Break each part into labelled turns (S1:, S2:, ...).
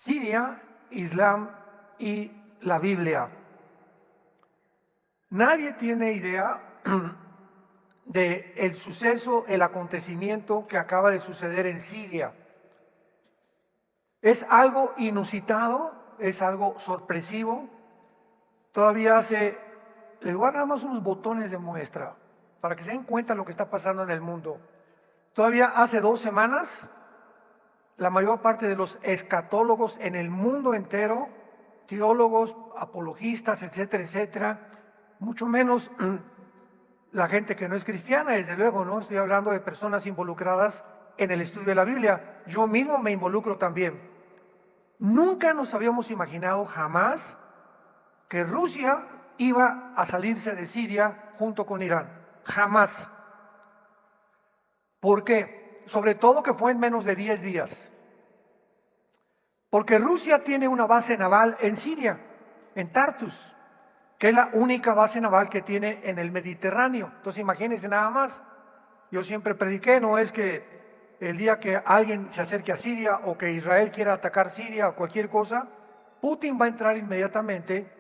S1: Siria, Islam y la Biblia. Nadie tiene idea del suceso, el acontecimiento que acaba de suceder en Siria. Es algo inusitado, es algo sorpresivo. Todavía les voy a dar nada más unos botones de muestra para que se den cuenta de lo que está pasando en el mundo. Todavía hace 2 semanas, la mayor parte de los escatólogos en el mundo entero, teólogos, apologistas, etcétera, etcétera, mucho menos la gente que no es cristiana, desde luego, no estoy hablando de personas involucradas en el estudio de la Biblia. Yo mismo me involucro también. Nunca nos habíamos imaginado jamás que Rusia iba a salirse de Siria junto con Irán. Jamás. ¿Por qué? Sobre todo que fue en menos de 10 días. Porque Rusia tiene una base naval en Siria, en Tartus, que es la única base naval que tiene en el Mediterráneo. Entonces imagínense nada más. Yo siempre prediqué, no es que el día que alguien se acerque a Siria o que Israel quiera atacar Siria o cualquier cosa, Putin va a entrar inmediatamente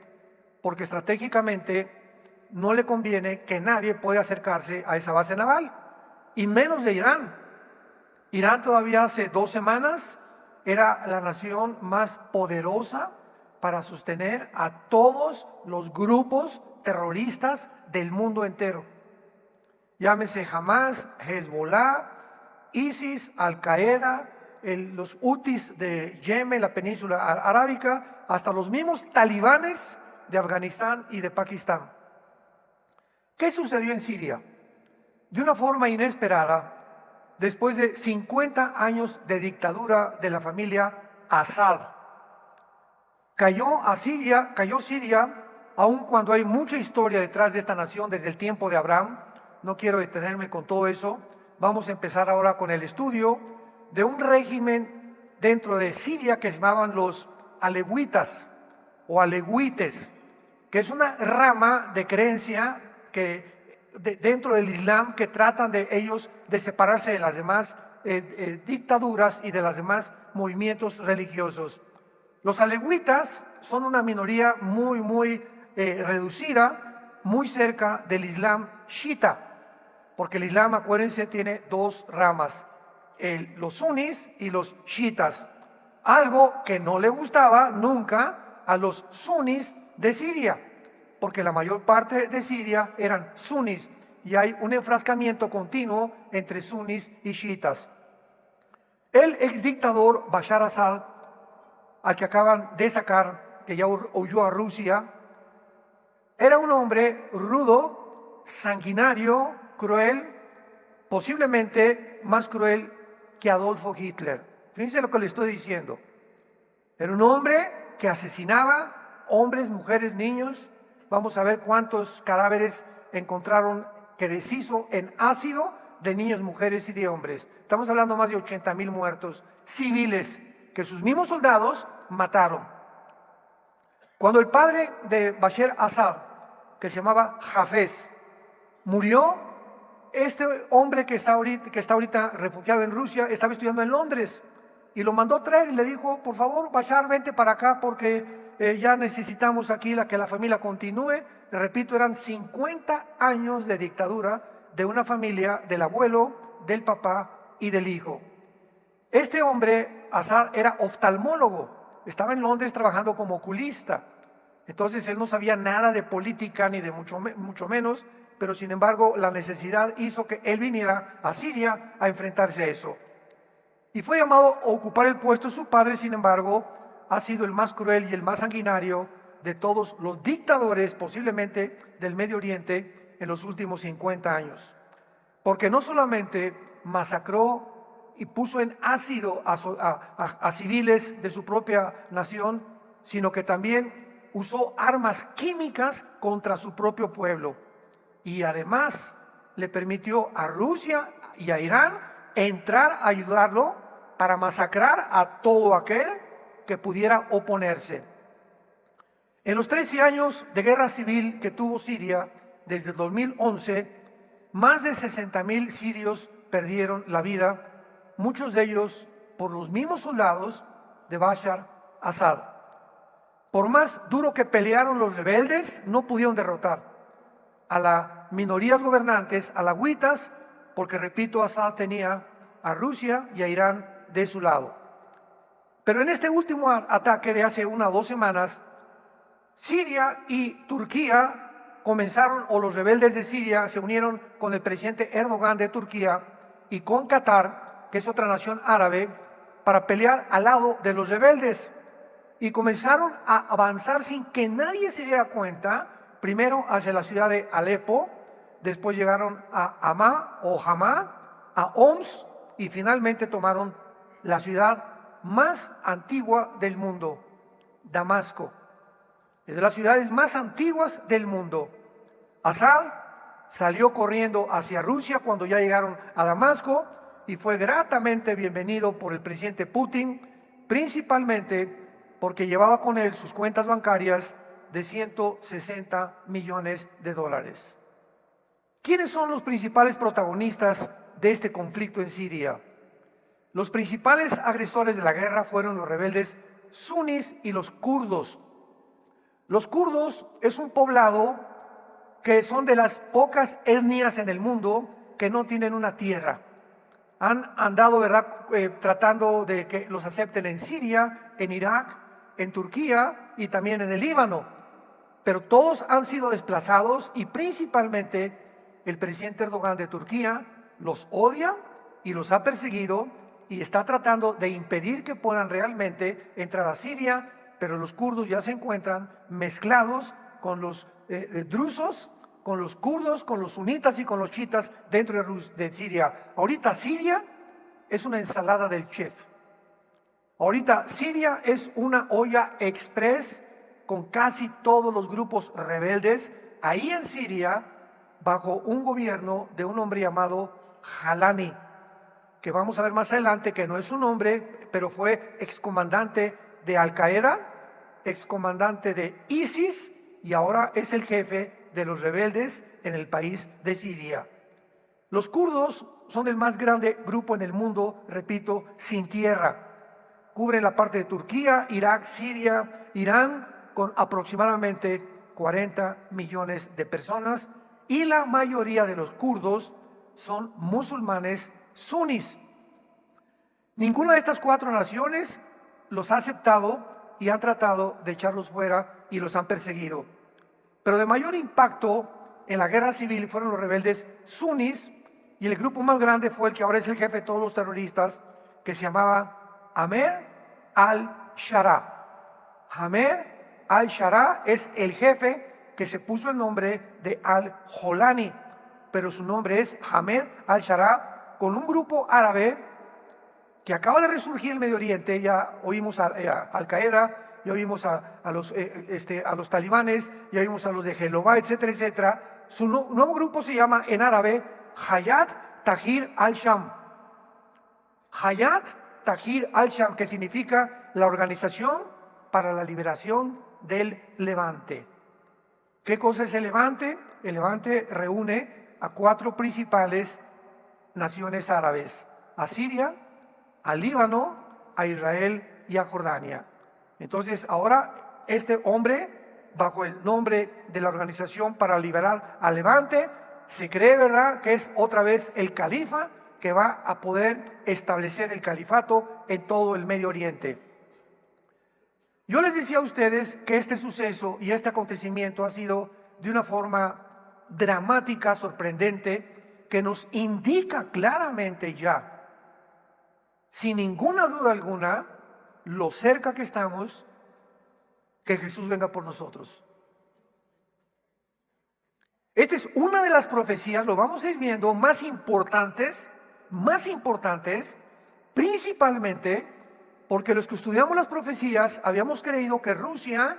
S1: porque estratégicamente no le conviene que nadie pueda acercarse a esa base naval, y menos de Irán. Irán todavía hace 2 semanas era la nación más poderosa para sostener a todos los grupos terroristas del mundo entero. Llámese Hamas, Hezbollah, ISIS, Al-Qaeda, los Hutis de Yemen, la península arábica, hasta los mismos talibanes de Afganistán y de Pakistán. ¿Qué sucedió en Siria? De una forma inesperada, después de 50 años de dictadura de la familia Assad, cayó Siria, aun cuando hay mucha historia detrás de esta nación desde el tiempo de Abraham. No quiero detenerme con todo eso. Vamos a empezar ahora con el estudio de un régimen dentro de Siria que se llamaban los alewitas o alewites, que es una rama de creencia dentro del Islam que tratan de ellos de separarse de las demás dictaduras y de los demás movimientos religiosos. Los alewitas son una minoría muy reducida, muy cerca del Islam chiita, porque el Islam, acuérdense, tiene 2 ramas, los sunis y los chiitas, algo que no le gustaba nunca a los sunis de Siria, porque la mayor parte de Siria eran sunis y hay un enfrascamiento continuo entre sunis y chiitas. El exdictador Bashar Assad, al que acaban de sacar, que ya huyó a Rusia, era un hombre rudo, sanguinario, cruel, posiblemente más cruel que Adolfo Hitler. Fíjense lo que le estoy diciendo. Era un hombre que asesinaba hombres, mujeres, niños. Vamos a ver cuántos cadáveres encontraron que deshizo en ácido de niños, mujeres y de hombres. Estamos hablando de más de 80,000 muertos civiles que sus mismos soldados mataron. Cuando el padre de Bashar Assad, que se llamaba Hafez, murió, este hombre que está ahorita refugiado en Rusia estaba estudiando en Londres y lo mandó a traer y le dijo: por favor, Bashar, vente para acá porque ya necesitamos aquí que la familia continúe. Repito, eran 50 años de dictadura de una familia, del abuelo, del papá y del hijo. Este hombre, Assad, era oftalmólogo, estaba en Londres trabajando como oculista. Entonces él no sabía nada de política ni de mucho menos, pero sin embargo la necesidad hizo que él viniera a Siria a enfrentarse a eso. Y fue llamado a ocupar el puesto de su padre. Sin embargo, ha sido el más cruel y el más sanguinario de todos los dictadores, posiblemente del Medio Oriente, en los últimos 50 años. Porque no solamente masacró y puso en ácido a civiles de su propia nación, sino que también usó armas químicas contra su propio pueblo. Y además le permitió a Rusia y a Irán entrar a ayudarlo para masacrar a todo aquel que pudiera oponerse. En los 13 años de guerra civil que tuvo Siria desde el 2011, más de 60,000 sirios perdieron la vida, muchos de ellos por los mismos soldados de Bashar Asad. Por más duro que pelearon los rebeldes, no pudieron derrotar a las minorías gobernantes alagüitas, porque repito, Asad tenía a Rusia y a Irán de su lado. Pero en este último ataque de hace 1 o 2 semanas, Siria y Turquía comenzaron, o los rebeldes de Siria se unieron con el presidente Erdogan de Turquía y con Qatar, que es otra nación árabe, para pelear al lado de los rebeldes. Y comenzaron a avanzar sin que nadie se diera cuenta, primero hacia la ciudad de Alepo, después llegaron a Hamá, a Homs, y finalmente tomaron la ciudad más antigua del mundo, Damasco. Es de las ciudades más antiguas del mundo. Asad salió corriendo hacia Rusia cuando ya llegaron a Damasco y fue gratamente bienvenido por el presidente Putin, principalmente porque llevaba con él sus cuentas bancarias de 160 millones de dólares. ¿Quiénes son los principales protagonistas de este conflicto en Siria? Los principales agresores de la guerra fueron los rebeldes suníes y los kurdos. Los kurdos es un poblado que son de las pocas etnias en el mundo que no tienen una tierra. Han andado, ¿verdad?, tratando de que los acepten en Siria, en Irak, en Turquía y también en el Líbano. Pero todos han sido desplazados y principalmente el presidente Erdogan de Turquía los odia y los ha perseguido y está tratando de impedir que puedan realmente entrar a Siria, pero los kurdos ya se encuentran mezclados con los drusos, con los kurdos, con los sunitas y con los chiitas dentro de Siria. Ahorita Siria es una ensalada del chef. Ahorita Siria es una olla express con casi todos los grupos rebeldes ahí en Siria, bajo un gobierno de un hombre llamado Jalani, que vamos a ver más adelante que no es un hombre, pero fue excomandante de Al-Qaeda, excomandante de ISIS y ahora es el jefe de los rebeldes en el país de Siria. Los kurdos son el más grande grupo en el mundo, repito, sin tierra. Cubren la parte de Turquía, Irak, Siria, Irán, con aproximadamente 40 millones de personas y la mayoría de los kurdos son musulmanes sunís. Ninguna de estas 4 naciones los ha aceptado y han tratado de echarlos fuera y los han perseguido. Pero de mayor impacto en la guerra civil fueron los rebeldes sunís y el grupo más grande fue el que ahora es el jefe de todos los terroristas, que se llamaba Ahmed al-Sharaa. Ahmed al-Sharaa es el jefe que se puso el nombre de al-Jolani, pero su nombre es Ahmed al-Sharaa, con un grupo árabe que acaba de resurgir en el Medio Oriente. Ya oímos a Al-Qaeda, ya oímos a los talibanes, ya oímos a los de Jehová, etcétera, etcétera. Su nuevo grupo se llama en árabe Hayat Tahrir al-Sham. Hayat Tahrir al-Sham, que significa la Organización para la Liberación del Levante. ¿Qué cosa es el Levante? El Levante reúne a 4 principales naciones árabes: a Siria, al Líbano, a Israel y a Jordania. Entonces ahora este hombre, bajo el nombre de la Organización para Liberar al Levante, se cree, ¿verdad?, que es otra vez el califa que va a poder establecer el califato en todo el Medio Oriente. Yo les decía a ustedes que este suceso y este acontecimiento ha sido de una forma dramática, sorprendente, que nos indica claramente ya, sin ninguna duda alguna, lo cerca que estamos que Jesús venga por nosotros. Esta es una de las profecías, lo vamos a ir viendo, más importantes, principalmente porque los que estudiamos las profecías habíamos creído que Rusia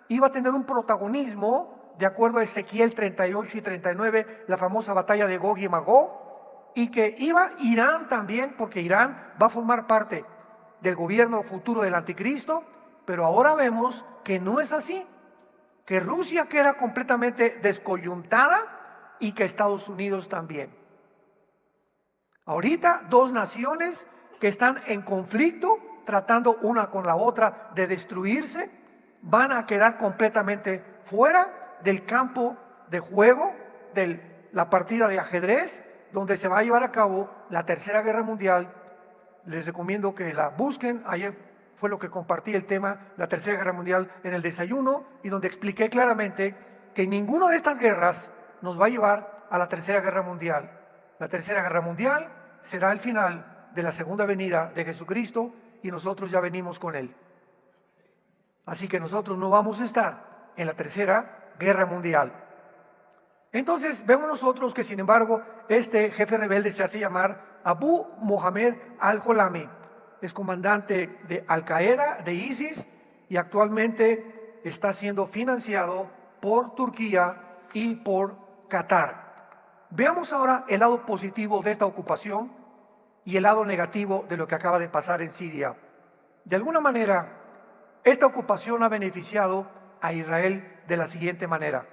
S1: iba a tener un protagonismo, de acuerdo a Ezequiel 38 y 39, la famosa batalla de Gog y Magog, y que iba Irán también, porque Irán va a formar parte del gobierno futuro del anticristo, pero ahora vemos que no es así, que Rusia queda completamente descoyuntada y que Estados Unidos también. Ahorita 2 naciones que están en conflicto, tratando una con la otra de destruirse, van a quedar completamente fuera del campo de juego, de la partida de ajedrez, donde se va a llevar a cabo la Tercera Guerra Mundial. Les recomiendo que la busquen. Ayer fue lo que compartí el tema, la Tercera Guerra Mundial, en el desayuno, y donde expliqué claramente que ninguna de estas guerras nos va a llevar a la Tercera Guerra Mundial. La Tercera Guerra Mundial será el final de la segunda venida de Jesucristo, y nosotros ya venimos con Él. Así que nosotros no vamos a estar en la Tercera Guerra Mundial. Entonces vemos nosotros que, sin embargo, este jefe rebelde se hace llamar Abu Mohammed al-Jolami. Es comandante de Al-Qaeda, de ISIS, y actualmente está siendo financiado por Turquía y por Qatar. Veamos ahora el lado positivo de esta ocupación y el lado negativo de lo que acaba de pasar en Siria. De alguna manera, esta ocupación ha beneficiado a Israel de la siguiente manera.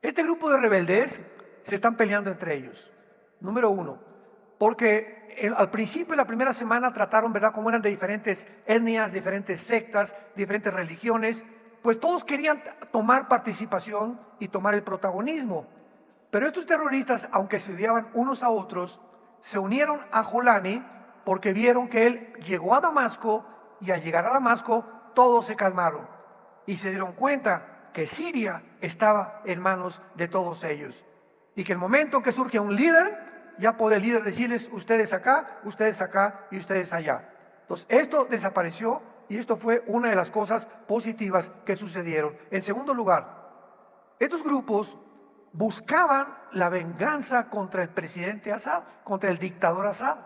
S1: Este grupo de rebeldes se están peleando entre ellos. Número uno, porque al principio, la primera semana, trataron, ¿verdad?, como eran de diferentes etnias, diferentes sectas, diferentes religiones, pues todos querían tomar participación y tomar el protagonismo. Pero estos terroristas, aunque se odiaban unos a otros, se unieron a Jolani porque vieron que él llegó a Damasco, y al llegar a Damasco todos se calmaron y se dieron cuenta que Siria estaba en manos de todos ellos, y que el momento que surge un líder, ya puede el líder decirles: ustedes acá y ustedes allá. Entonces esto desapareció, y esto fue una de las cosas positivas que sucedieron. En segundo lugar, estos grupos buscaban la venganza contra el presidente Assad, contra el dictador Assad,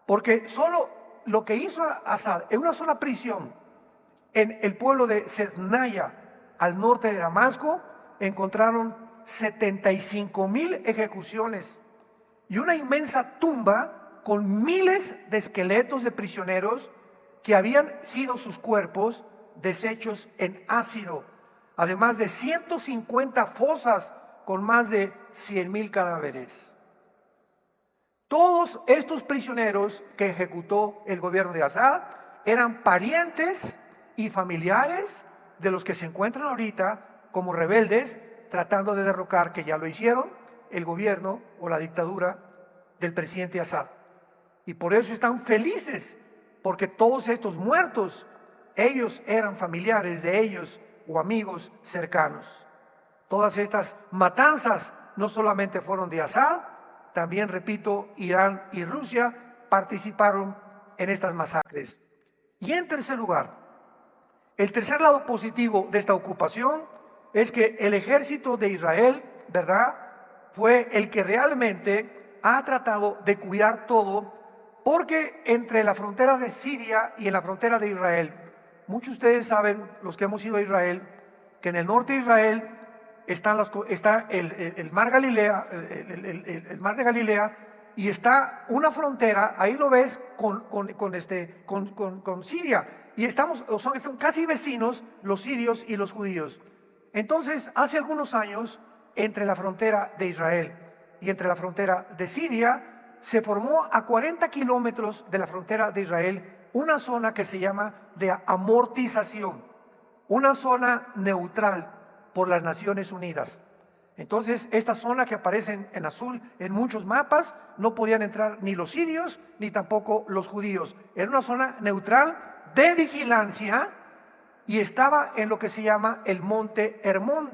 S1: porque solo lo que hizo Assad en una sola prisión en el pueblo de Sednaya, al norte de Damasco, encontraron 75,000 ejecuciones y una inmensa tumba con miles de esqueletos de prisioneros que habían sido sus cuerpos deshechos en ácido, además de 150 fosas con más de 100,000 cadáveres. Todos estos prisioneros que ejecutó el gobierno de Assad eran parientes y familiares de los que se encuentran ahorita como rebeldes tratando de derrocar, que ya lo hicieron, el gobierno o la dictadura del presidente Assad. Y por eso están felices, porque todos estos muertos, ellos eran familiares de ellos o amigos cercanos. Todas estas matanzas no solamente fueron de Assad, también, repito, Irán y Rusia participaron en estas masacres. Y en tercer lugar, el tercer lado positivo de esta ocupación es que el ejército de Israel, ¿verdad?, fue el que realmente ha tratado de cuidar todo, porque entre la frontera de Siria y en la frontera de Israel, muchos de ustedes saben, los que hemos ido a Israel, que en el norte de Israel está el mar Galilea, el mar de Galilea, y está una frontera, ahí lo ves, con Siria, y son casi vecinos los sirios y los judíos. Entonces, hace algunos años, entre la frontera de Israel y entre la frontera de Siria, se formó a 40 kilómetros de la frontera de Israel una zona que se llama de amortización, una zona neutral por las Naciones Unidas. Entonces, esta zona que aparece en azul en muchos mapas, no podían entrar ni los sirios ni tampoco los judíos. Era una zona neutral de vigilancia, y estaba en lo que se llama el monte Hermón,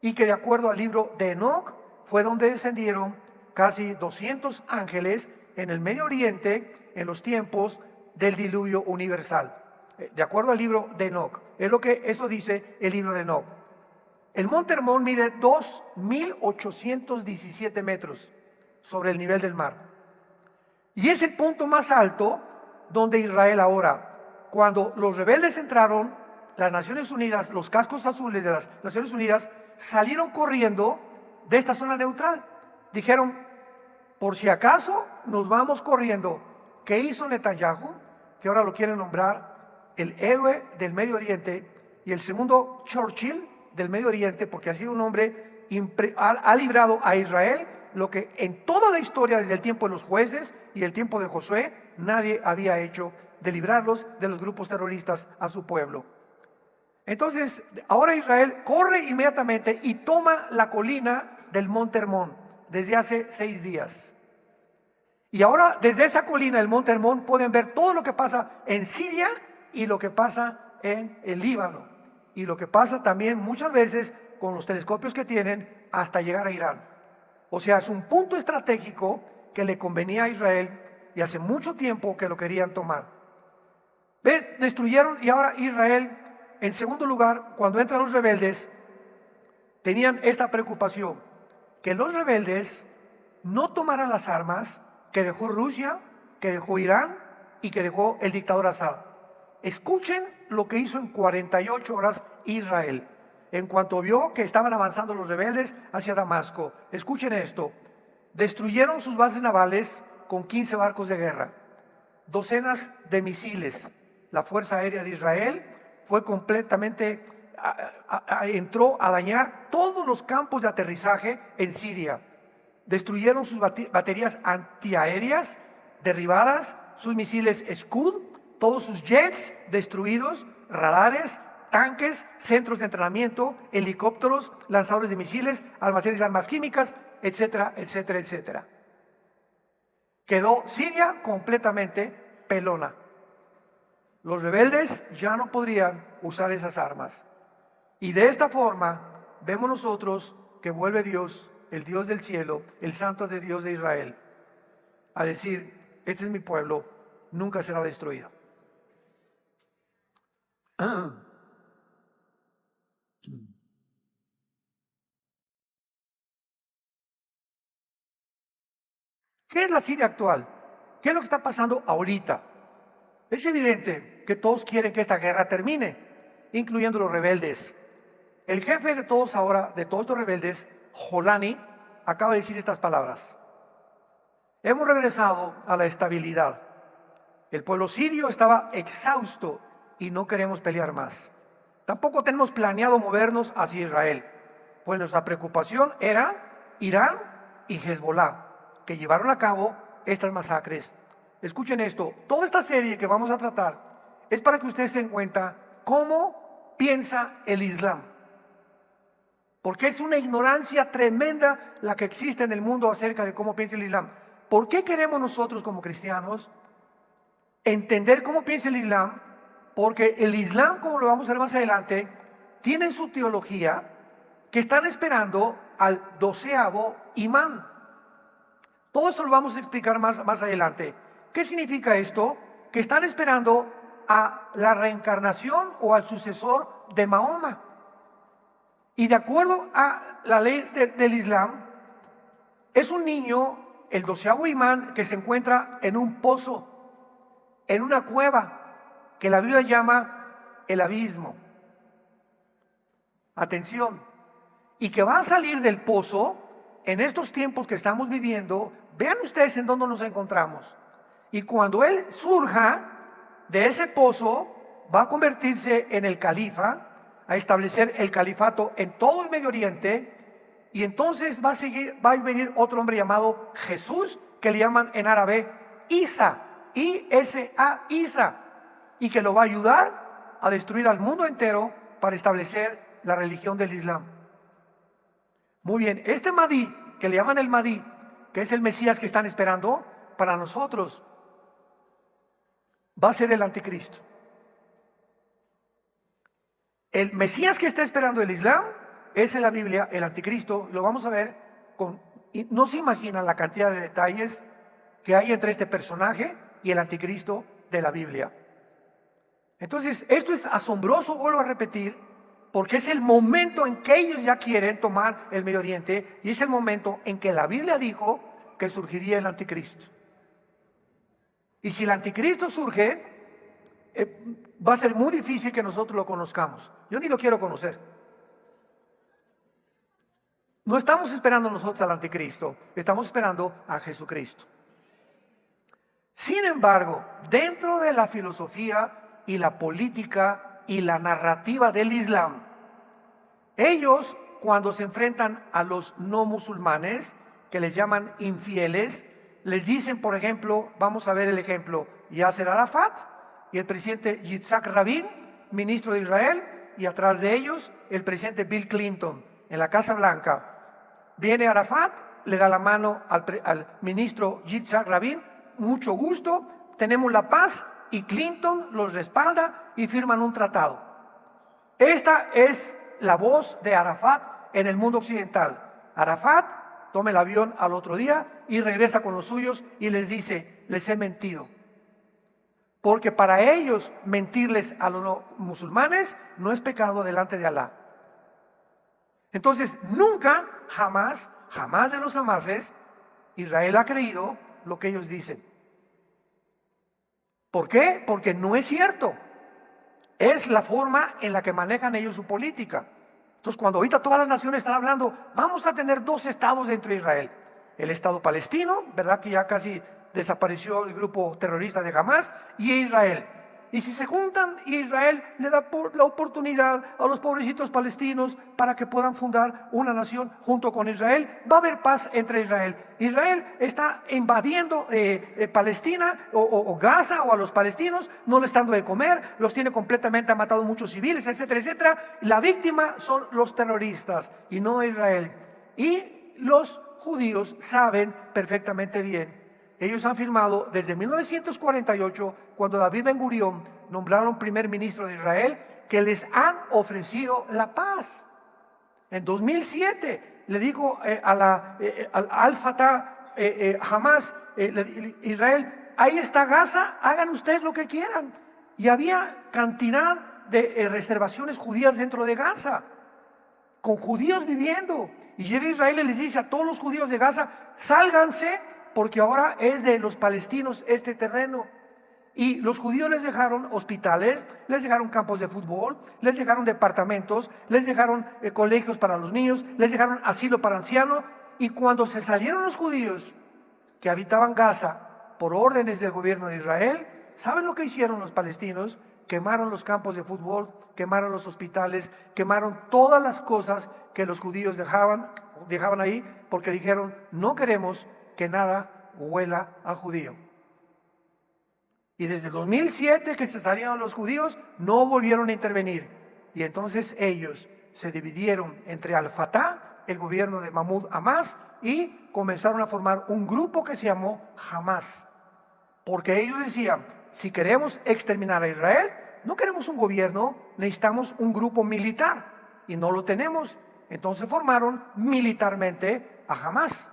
S1: y que, de acuerdo al libro de Enoc, fue donde descendieron casi 200 ángeles en el Medio Oriente en los tiempos del diluvio universal. De acuerdo al libro de Enoc, es lo que eso dice el libro de Enoc. El monte Hermón mide 2,817 metros sobre el nivel del mar, y es el punto más alto donde Israel ahora, cuando los rebeldes entraron, las Naciones Unidas, los cascos azules de las Naciones Unidas, salieron corriendo de esta zona neutral. Dijeron: por si acaso nos vamos corriendo. ¿Qué hizo Netanyahu? Que ahora lo quieren nombrar el héroe del Medio Oriente y el segundo Churchill del Medio Oriente, porque ha sido un hombre, ha librado a Israel lo que en toda la historia, desde el tiempo de los jueces y el tiempo de Josué, nadie había hecho, de librarlos de los grupos terroristas a su pueblo. Entonces, ahora Israel corre inmediatamente y toma la colina del Monte Hermón desde hace 6 días. Y ahora, desde esa colina del Monte Hermón, pueden ver todo lo que pasa en Siria y lo que pasa en el Líbano. Y lo que pasa también muchas veces con los telescopios que tienen hasta llegar a Irán. O sea, es un punto estratégico que le convenía a Israel y hace mucho tiempo que lo querían tomar. ¿Ves? Destruyeron, y ahora Israel, en segundo lugar, cuando entran los rebeldes, tenían esta preocupación, que los rebeldes no tomaran las armas que dejó Rusia, que dejó Irán y que dejó el dictador Assad. Escuchen lo que hizo en 48 horas Israel. En cuanto vio que estaban avanzando los rebeldes hacia Damasco, escuchen esto: destruyeron sus bases navales con 15 barcos de guerra, docenas de misiles. La Fuerza Aérea de Israel fue completamente, entró a dañar todos los campos de aterrizaje en Siria. Destruyeron sus baterías antiaéreas derribadas, sus misiles Scud, todos sus jets destruidos, radares, tanques, centros de entrenamiento, helicópteros, lanzadores de misiles, almacenes de armas químicas, etcétera, etcétera, etcétera. Quedó Siria completamente pelona. Los rebeldes ya no podrían usar esas armas. Y de esta forma vemos nosotros que vuelve Dios, el Dios del cielo, el Santo de Dios de Israel, a decir: este es mi pueblo, nunca será destruido. ¿Qué es la Siria actual? ¿Qué es lo que está pasando ahorita? Es evidente que todos quieren que esta guerra termine, incluyendo los rebeldes. El jefe de todos ahora, de todos estos rebeldes, Jolani, acaba de decir estas palabras: hemos regresado a la estabilidad. El pueblo sirio estaba exhausto y no queremos pelear más. Tampoco tenemos planeado movernos hacia Israel, pues nuestra preocupación era Irán y Hezbollah, que llevaron a cabo estas masacres. Escuchen esto: toda esta serie que vamos a tratar es para que ustedes se den cuenta cómo piensa el Islam, porque es una ignorancia tremenda la que existe en el mundo acerca de cómo piensa el Islam. ¿Por qué queremos nosotros como cristianos entender cómo piensa el Islam? Porque el Islam, como lo vamos a ver más adelante, tiene su teología que están esperando al 12º imán. Todo eso lo vamos a explicar más adelante. ¿Qué significa esto? Que están esperando a la reencarnación o al sucesor de Mahoma. Y de acuerdo a la ley del Islam, es un niño, el 12º imán, que se encuentra en un pozo, en una cueva, que la Biblia llama el abismo. Atención. Y que va a salir del pozo en estos tiempos que estamos viviendo. Vean ustedes en dónde nos encontramos. Y cuando él surja de ese pozo, va a convertirse en el califa, a establecer el califato en todo el Medio Oriente. Y entonces va a venir otro hombre llamado Jesús, que le llaman en árabe Isa, I-S-A, Isa, y que lo va a ayudar a destruir al mundo entero para establecer la religión del Islam. Muy bien, este Mahdi, que le llaman el Mahdi, que es el Mesías que están esperando, para nosotros va a ser el anticristo. El Mesías que está esperando el Islam es en la Biblia el anticristo. Lo vamos a ver y no se imaginan la cantidad de detalles que hay entre este personaje y el anticristo de la Biblia. Entonces, esto es asombroso, vuelvo a repetir, porque es el momento en que ellos ya quieren tomar el Medio Oriente, y es el momento en que la Biblia dijo que surgiría el anticristo. Y si el anticristo surge, va a ser muy difícil que nosotros lo conozcamos. Yo ni lo quiero conocer. No estamos esperando nosotros al anticristo, estamos esperando a Jesucristo. Sin embargo, dentro de la filosofía y la política y la narrativa del Islam, ellos, cuando se enfrentan a los no musulmanes, que les llaman infieles, les dicen, por ejemplo, vamos a ver el ejemplo, Yasser Arafat y el presidente Yitzhak Rabin, ministro de Israel, y atrás de ellos el presidente Bill Clinton en la Casa Blanca. Viene Arafat, le da la mano al ministro Yitzhak Rabin, mucho gusto, tenemos la paz, y Clinton los respalda y firman un tratado. Esta es la voz de Arafat en el mundo occidental. Arafat toma el avión al otro día y regresa con los suyos y les dice: les he mentido. Porque para ellos mentirles a los no musulmanes no es pecado delante de Alá. Entonces nunca, jamás de los jamases, Israel ha creído lo que ellos dicen. ¿Por qué? Porque no es cierto. Es la forma en la que manejan ellos su política. Entonces, cuando ahorita todas las naciones están hablando, vamos a tener dos estados dentro de Israel. El Estado palestino, ¿verdad? Que ya casi desapareció el grupo terrorista de Hamas, y Israel. Y si se juntan, Israel le da la oportunidad a los pobrecitos palestinos para que puedan fundar una nación junto con Israel. Va a haber paz entre Israel. Israel está invadiendo Palestina o Gaza, o a los palestinos, no les está dando de comer, los tiene completamente, ha matado muchos civiles, etcétera, etcétera. La víctima son los terroristas y no Israel. Y los judíos saben perfectamente bien. Ellos han firmado desde 1948, cuando David Ben Gurión nombraron primer ministro de Israel, que les han ofrecido la paz. En 2007 le dijo al Fatah, Hamas, Israel: ahí está Gaza, hagan ustedes lo que quieran. Y había cantidad de reservaciones judías dentro de Gaza, con judíos viviendo. Y llega Israel y les dice a todos los judíos de Gaza: sálganse, porque ahora es de los palestinos este terreno. Y los judíos les dejaron hospitales, les dejaron campos de fútbol, les dejaron departamentos, les dejaron colegios para los niños, les dejaron asilo para ancianos. Y cuando se salieron los judíos que habitaban Gaza por órdenes del gobierno de Israel, ¿saben lo que hicieron los palestinos? Quemaron los campos de fútbol, quemaron los hospitales, quemaron todas las cosas que los judíos dejaban ahí, porque dijeron: no queremos que nada huela a judío. Y desde el 2007 que se salieron los judíos, no volvieron a intervenir. Y entonces ellos se dividieron entre Al-Fatah, el gobierno de Mahmoud Abbas, y comenzaron a formar un grupo que se llamó Hamas. Porque ellos decían: si queremos exterminar a Israel, no queremos un gobierno, necesitamos un grupo militar. Y no lo tenemos. Entonces formaron militarmente a Hamas.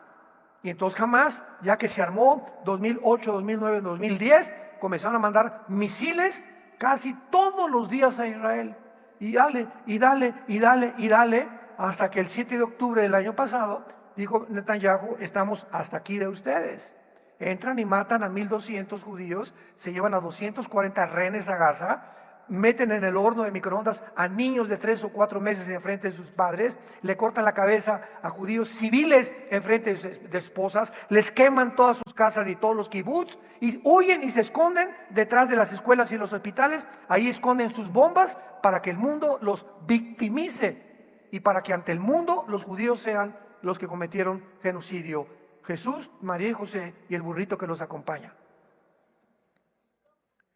S1: Y entonces Hamas, ya que se armó 2008, 2009, 2010, comenzaron a mandar misiles casi todos los días a Israel. Y dale, y dale, y dale, y dale, hasta que el 7 de octubre del año pasado dijo Netanyahu: estamos hasta aquí de ustedes. Entran y matan a 1,200 judíos, se llevan a 240 rehenes a Gaza, meten en el horno de microondas a niños de 3 o 4 meses en frente de sus padres, le cortan la cabeza a judíos civiles en frente de esposas, les queman todas sus casas y todos los kibbutz, y huyen y se esconden detrás de las escuelas y los hospitales. Ahí esconden sus bombas para que el mundo los victimice y para que ante el mundo los judíos sean los que cometieron genocidio: Jesús, María y José y el burrito que los acompaña.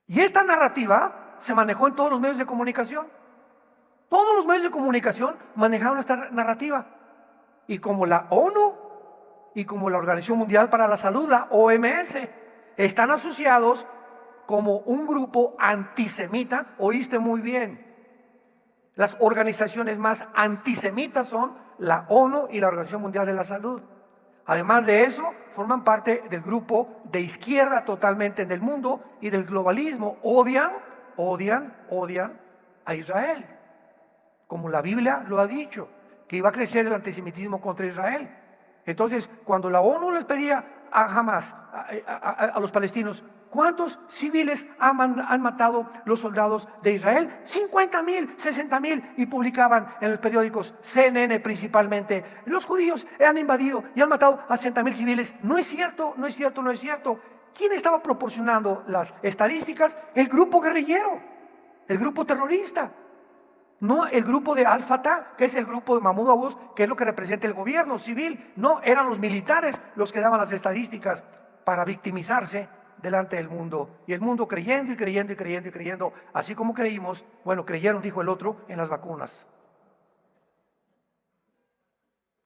S1: Y esta narrativa se manejó en todos los medios de comunicación. Todos los medios de comunicación manejaron esta narrativa. Y como la ONU y como la Organización Mundial para la Salud, la OMS, están asociados como un grupo antisemita, oíste muy bien. Las organizaciones más antisemitas son la ONU y la Organización Mundial de la Salud. Además de eso, forman parte del grupo de izquierda totalmente en el mundo y del globalismo. Odian a Israel, como la Biblia lo ha dicho, que iba a crecer el antisemitismo contra Israel. Entonces, cuando la ONU les pedía a Hamas, a los palestinos: ¿cuántos civiles han matado los soldados de Israel? 50,000, 60,000, y publicaban en los periódicos, CNN principalmente: los judíos han invadido y han matado a 60,000 civiles. No es cierto, no es cierto, no es cierto. ¿Quién estaba proporcionando las estadísticas? El grupo guerrillero, el grupo terrorista. No el grupo de Al-Fatah, que es el grupo de Mahmoud Abbas, que es lo que representa el gobierno civil. No, eran los militares los que daban las estadísticas. para victimizarse delante del mundo. Y el mundo creyendo y creyendo y creyendo y creyendo, así como creímos, bueno, creyeron, dijo el otro, en las vacunas.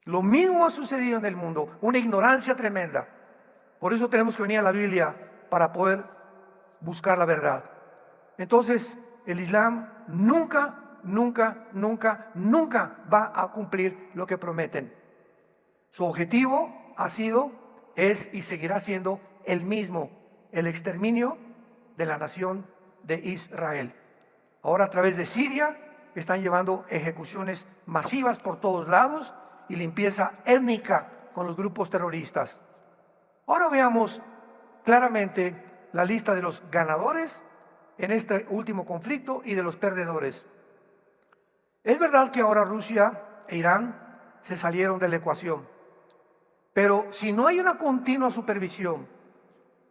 S1: Lo mismo ha sucedido en el mundo, una ignorancia tremenda. Por eso tenemos que venir a la Biblia para poder buscar la verdad. Entonces, el Islam nunca va a cumplir lo que prometen. Su objetivo ha sido, es y seguirá siendo el mismo: el exterminio de la nación de Israel. Ahora, a través de Siria están llevando ejecuciones masivas por todos lados y limpieza étnica con los grupos terroristas. Ahora veamos claramente la lista de los ganadores en este último conflicto y de los perdedores. Es verdad que ahora Rusia e Irán se salieron de la ecuación, pero si no hay una continua supervisión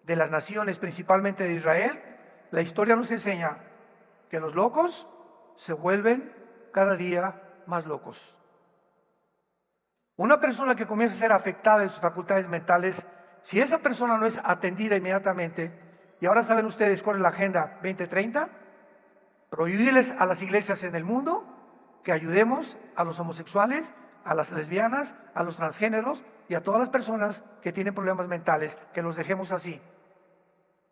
S1: de las naciones, principalmente de Israel, la historia nos enseña que los locos se vuelven cada día más locos. Una persona que comienza a ser afectada en sus facultades mentales, si esa persona no es atendida inmediatamente, y ahora saben ustedes cuál es la Agenda 2030, prohibirles a las iglesias en el mundo que ayudemos a los homosexuales, a las lesbianas, a los transgéneros y a todas las personas que tienen problemas mentales, que los dejemos así.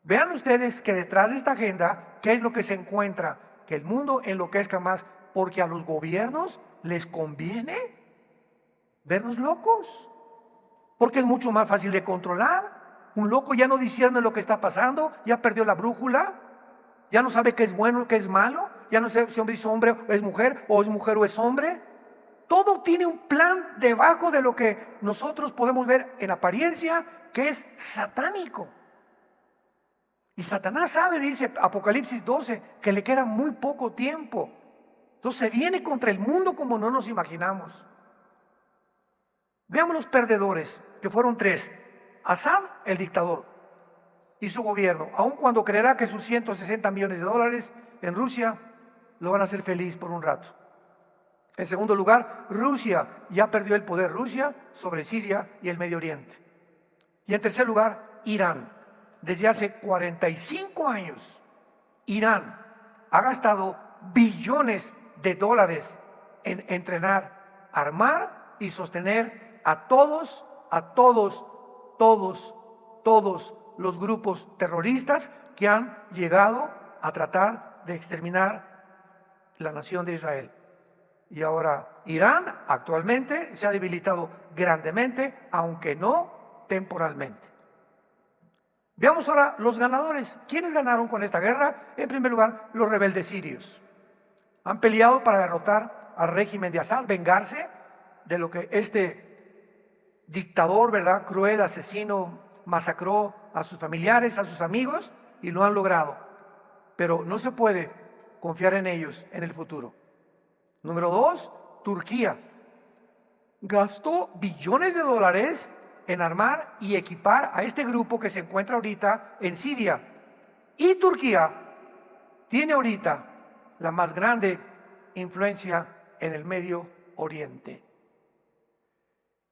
S1: Vean ustedes que detrás de esta agenda, ¿qué es lo que se encuentra? Que el mundo enloquezca más, porque a los gobiernos les conviene vernos locos, porque es mucho más fácil de controlar. Un loco ya no discierne lo que está pasando, ya perdió la brújula, ya no sabe qué es bueno, qué es malo, ya no sabe si hombre es hombre o es mujer o es hombre. Todo tiene un plan debajo de lo que nosotros podemos ver en apariencia, que es satánico. Y Satanás sabe, dice Apocalipsis 12, que le queda muy poco tiempo. Entonces se viene contra el mundo como no nos imaginamos. Veamos los perdedores, que fueron tres. Assad, el dictador, y su gobierno, aun cuando creerá que sus 160 millones de dólares en Rusia lo van a hacer feliz por un rato. En segundo lugar, Rusia ya perdió el poder, Rusia sobre Siria y el Medio Oriente. Y en tercer lugar, Irán. Desde hace 45 años, Irán ha gastado billones de dólares en entrenar, armar y sostener a todos los grupos terroristas que han llegado a tratar de exterminar la nación de Israel. Y ahora Irán actualmente se ha debilitado grandemente, aunque no temporalmente. Veamos ahora los ganadores. ¿Quiénes ganaron con esta guerra? En primer lugar, los rebeldes sirios. Han peleado para derrotar al régimen de Assad, vengarse de lo que este dictador, ¿verdad?, cruel, asesino, masacró a sus familiares, a sus amigos, y lo han logrado. Pero no se puede confiar en ellos en el futuro. Número dos, Turquía. Gastó billones de dólares en armar y equipar a este grupo que se encuentra ahorita en Siria. Y Turquía tiene ahorita la más grande influencia en el Medio Oriente.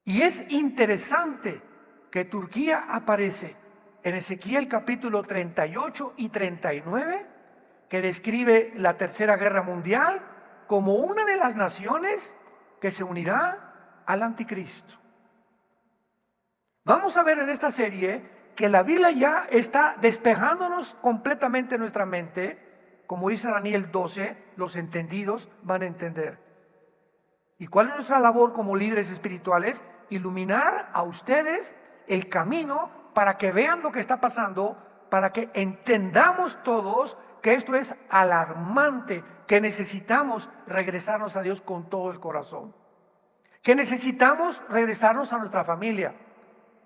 S1: Y es interesante que Turquía aparece en Ezequiel capítulo 38 y 39, que describe la Tercera Guerra Mundial como una de las naciones que se unirá al anticristo. Vamos a ver en esta serie que la Biblia ya está despejándonos completamente nuestra mente. Como dice Daniel 12, los entendidos van a entender. ¿Y cuál es nuestra labor como líderes espirituales? Iluminar a ustedes el camino para que vean lo que está pasando, para que entendamos todos que esto es alarmante, que necesitamos regresarnos a Dios con todo el corazón, que necesitamos regresarnos a nuestra familia,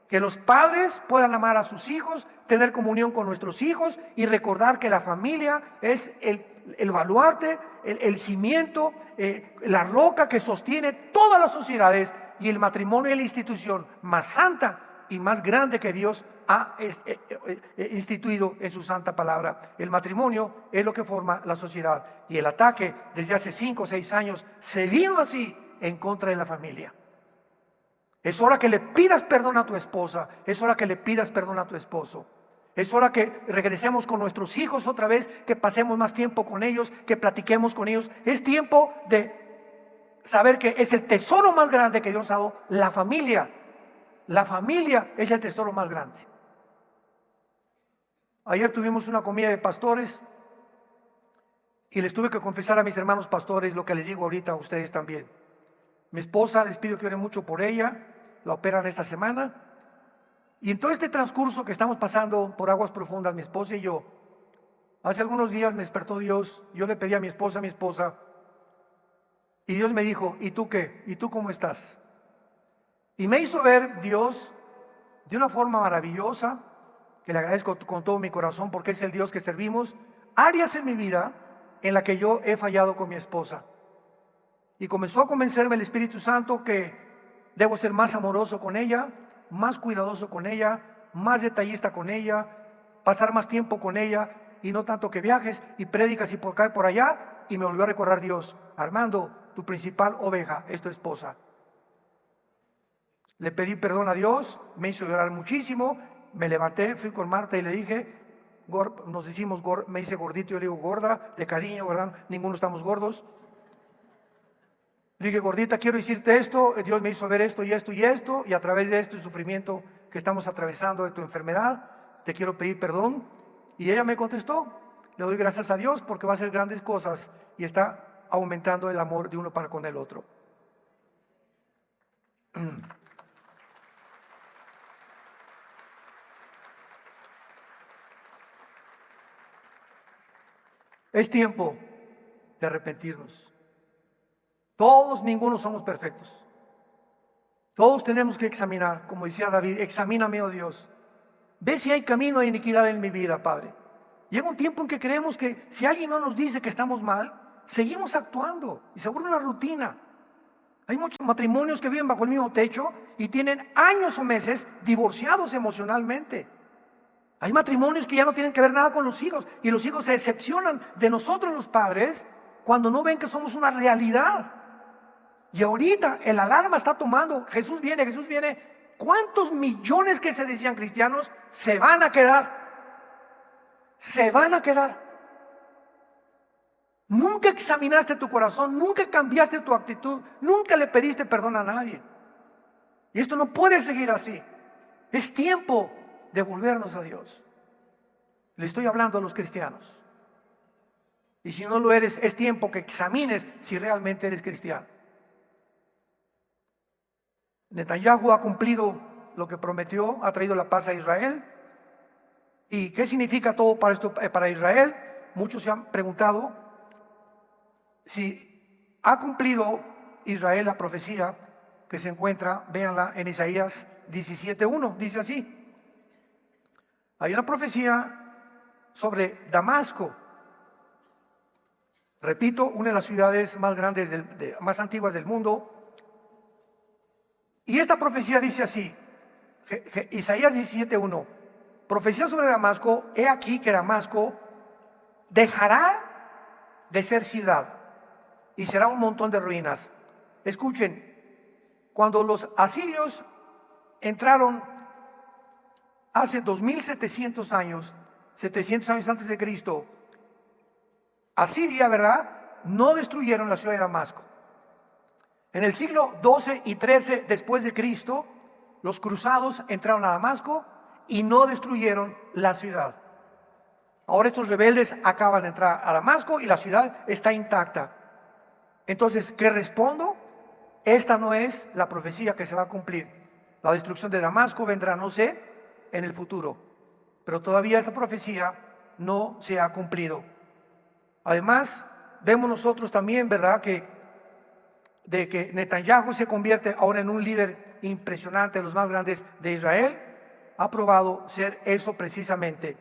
S1: que los padres puedan amar a sus hijos, tener comunión con nuestros hijos y recordar que la familia es el baluarte, el cimiento, la roca que sostiene todas las sociedades, y el matrimonio es la institución más santa y más grande que Dios ha instituido en su santa palabra. El matrimonio es lo que forma la sociedad, y el ataque desde hace 5 o 6 años se vino así en contra de la familia. Es hora que le pidas perdón a tu esposa. Es hora que le pidas perdón a tu esposo. Es hora que regresemos con nuestros hijos otra vez, que pasemos más tiempo con ellos, que platiquemos con ellos. Es tiempo de saber que es el tesoro más grande que Dios ha dado, la familia. La familia es el tesoro más grande. Ayer tuvimos una comida de pastores y les tuve que confesar a mis hermanos pastores lo que les digo ahorita a ustedes también. Mi esposa, les pido que oren mucho por ella, la operan esta semana. Y en todo este transcurso que estamos pasando por aguas profundas, mi esposa y yo, hace algunos días me despertó Dios. Yo le pedí a mi esposa, y Dios me dijo: ¿y tú qué? ¿Y tú cómo estás? Y me hizo ver Dios de una forma maravillosa, que le agradezco con todo mi corazón, porque es el Dios que servimos, áreas en mi vida en la que yo he fallado con mi esposa. Y comenzó a convencerme el Espíritu Santo que debo ser más amoroso con ella, más cuidadoso con ella, más detallista con ella, pasar más tiempo con ella, y no tanto que viajes y prédicas y por acá y por allá. Y me volvió a recordar Dios: Armando, tu principal oveja es tu esposa. Le pedí perdón a Dios, me hizo llorar muchísimo. Me levanté, fui con Marta y le dije, nos decimos, me dice gordito, yo le digo gorda, de cariño, ¿verdad? Ninguno estamos gordos. Le dije: gordita, quiero decirte esto, Dios me hizo ver esto y esto y esto, y a través de esto, el sufrimiento que estamos atravesando de tu enfermedad, te quiero pedir perdón. Y ella me contestó: le doy gracias a Dios porque va a hacer grandes cosas y está aumentando el amor de uno para con el otro. Es tiempo de arrepentirnos. Todos, ninguno somos perfectos. Todos tenemos que examinar, como decía David: examíname, oh Dios. Ve si hay camino de iniquidad en mi vida, Padre. Llega un tiempo en que creemos que si alguien no nos dice que estamos mal, seguimos actuando y se vuelve una rutina. Hay muchos matrimonios que viven bajo el mismo techo y tienen años o meses divorciados emocionalmente. Hay matrimonios que ya no tienen que ver nada con los hijos, y los hijos se decepcionan de nosotros los padres cuando no ven que somos una realidad. Y ahorita el alarma está tomando: Jesús viene, Jesús viene. ¿Cuántos millones que se decían cristianos se van a quedar? Se van a quedar. Nunca examinaste tu corazón, nunca cambiaste tu actitud, nunca le pediste perdón a nadie. Y esto no puede seguir así. Es tiempo de volvernos a Dios. Le estoy hablando a los cristianos. Y si no lo eres, es tiempo que examines si realmente eres cristiano. Netanyahu ha cumplido lo que prometió, ha traído la paz a Israel. ¿Y qué significa todo para esto, para Israel? Muchos se han preguntado si ha cumplido Israel la profecía que se encuentra, véanla en Isaías 17:1, dice así. Hay una profecía sobre Damasco. Repito, una de las ciudades más grandes, más antiguas del mundo. Y esta profecía dice así, Isaías 17:1, profecía sobre Damasco: he aquí que Damasco dejará de ser ciudad y será un montón de ruinas. Escuchen, cuando los asirios entraron hace 2700 años, 700 años antes de Cristo, Asiria, ¿verdad?, no destruyeron la ciudad de Damasco. En el siglo 12 y 13 después de Cristo, los cruzados entraron a Damasco y no destruyeron la ciudad. Ahora estos rebeldes acaban de entrar a Damasco y la ciudad está intacta. Entonces, ¿qué respondo? Esta no es la profecía que se va a cumplir. La destrucción de Damasco vendrá, no sé, en el futuro. Pero todavía esta profecía no se ha cumplido. Además, vemos nosotros también, ¿verdad?, de que Netanyahu se convierte ahora en un líder impresionante, de los más grandes de Israel. Ha probado ser eso precisamente.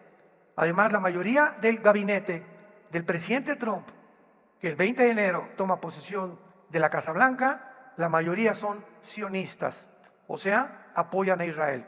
S1: Además, la mayoría del gabinete del presidente Trump, que el 20 de enero toma posesión de la Casa Blanca, la mayoría son sionistas, o sea, apoyan a Israel.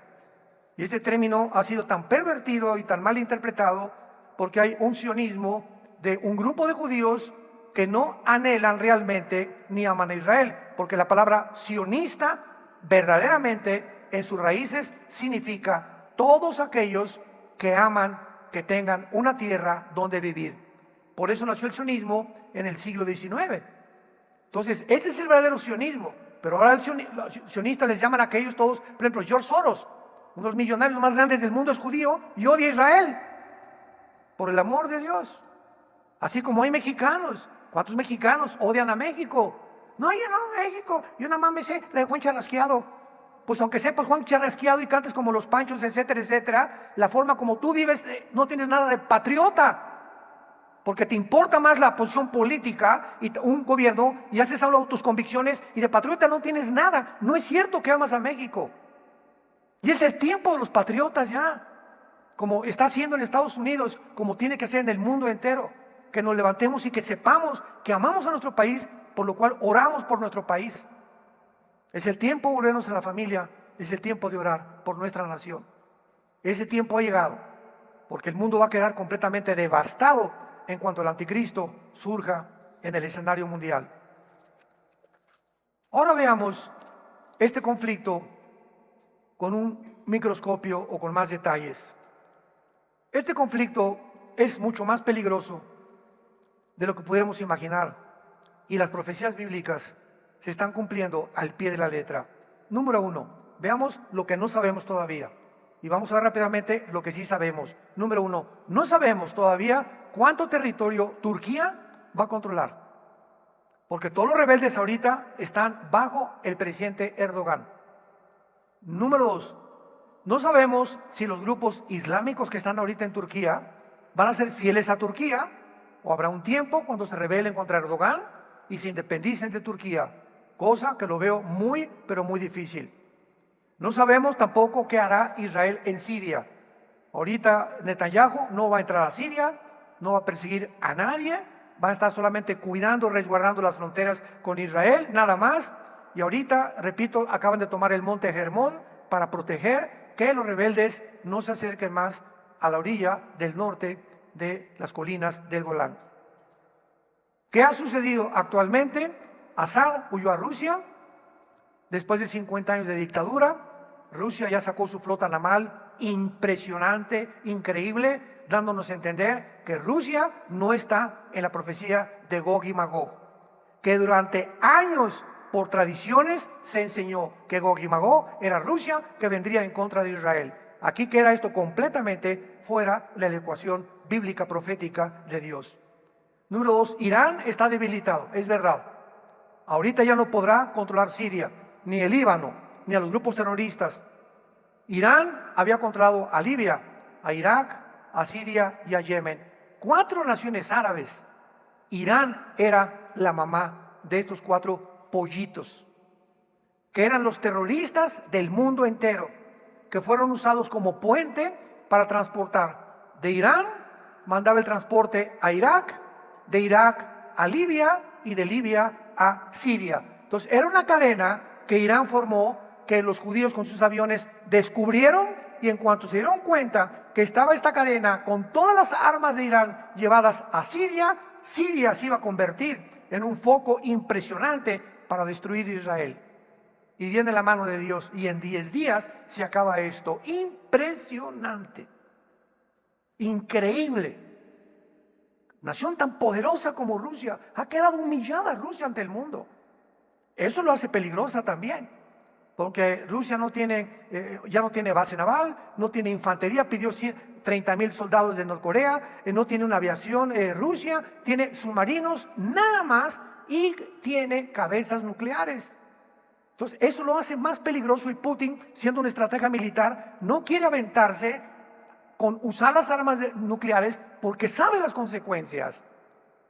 S1: Y este término ha sido tan pervertido y tan mal interpretado porque hay un sionismo de un grupo de judíos que no anhelan realmente ni aman a Israel, porque la palabra sionista verdaderamente en sus raíces significa todos aquellos que aman que tengan una tierra donde vivir. Por eso nació el sionismo en el siglo XIX. Entonces, ese es el verdadero sionismo. Pero ahora los sionistas les llaman a aquellos todos, por ejemplo, George Soros, uno de los millonarios más grandes del mundo, es judío y odia a Israel. Por el amor de Dios. Así como hay mexicanos. ¿Cuántos mexicanos odian a México? No, yo no, México. Yo nada más me sé la de Juan Charrasqueado. Pues aunque sepas Juan Charrasqueado y cantes como los Panchos, etcétera, etcétera, la forma como tú vives, no tienes nada de patriota. Porque te importa más la posición política y un gobierno y haces solo tus convicciones y de patriota no tienes nada. No es cierto que amas a México. Y es el tiempo de los patriotas ya. Como está haciendo en Estados Unidos, como tiene que ser en el mundo entero. Que nos levantemos y que sepamos que amamos a nuestro país, por lo cual oramos por nuestro país. Es el tiempo de volvernos a la familia, es el tiempo de orar por nuestra nación. Ese tiempo ha llegado, porque el mundo va a quedar completamente devastado en cuanto el anticristo surja en el escenario mundial. Ahora veamos este conflicto con un microscopio o con más detalles. Este conflicto es mucho más peligroso de lo que pudiéramos imaginar y las profecías bíblicas se están cumpliendo al pie de la letra. Número 1, veamos lo que no sabemos todavía y vamos a ver rápidamente lo que sí sabemos. Número 1, no sabemos todavía cuánto territorio Turquía va a controlar, porque todos los rebeldes ahorita están bajo el presidente Erdogan. Número 2, no sabemos si los grupos islámicos que están ahorita en Turquía van a ser fieles a Turquía o habrá un tiempo cuando se rebelen contra Erdogan y se independicen de Turquía, cosa que lo veo muy, pero muy difícil. No sabemos tampoco qué hará Israel en Siria. Ahorita Netanyahu no va a entrar a Siria, no va a perseguir a nadie, va a estar solamente cuidando, resguardando las fronteras con Israel, nada más. Y ahorita, repito, acaban de tomar el monte Hermón para proteger que los rebeldes no se acerquen más a la orilla del norte de las colinas del Golán. ¿Qué ha sucedido actualmente? Assad huyó a Rusia. Después de 50 años de dictadura, Rusia ya sacó su flota naval impresionante, increíble, dándonos a entender que Rusia no está en la profecía de Gog y Magog, que durante años por tradiciones se enseñó que Gog y Magog era Rusia que vendría en contra de Israel. Aquí queda esto completamente fuera de la ecuación bíblica profética de Dios. Número 2, Irán está debilitado, es verdad. Ahorita ya no podrá controlar Siria, ni el Líbano, ni a los grupos terroristas. Irán había controlado a Libia, a Irak, a Siria y a Yemen. 4 naciones árabes. Irán era la mamá de estos 4 pollitos, que eran los terroristas del mundo entero, que fueron usados como puente para transportar. De Irán mandaba el transporte a Irak, de Irak a Libia y de Libia a Siria. Entonces era una cadena que Irán formó, que los judíos con sus aviones descubrieron, y en cuanto se dieron cuenta que estaba esta cadena con todas las armas de Irán llevadas a Siria, Siria se iba a convertir en un foco impresionante para destruir Israel. Y viene la mano de Dios y en 10 días se acaba esto. Impresionante, increíble. Nación tan poderosa como Rusia ha quedado humillada Rusia ante el mundo. Eso lo hace peligrosa también, porque Rusia no tiene, ya no tiene base naval, no tiene infantería, pidió 30,000 soldados de Norcorea, no tiene una aviación Rusia, tiene submarinos nada más y tiene cabezas nucleares. Entonces eso lo hace más peligroso y Putin, siendo una estratega militar, no quiere aventarse con usar las armas nucleares porque sabe las consecuencias.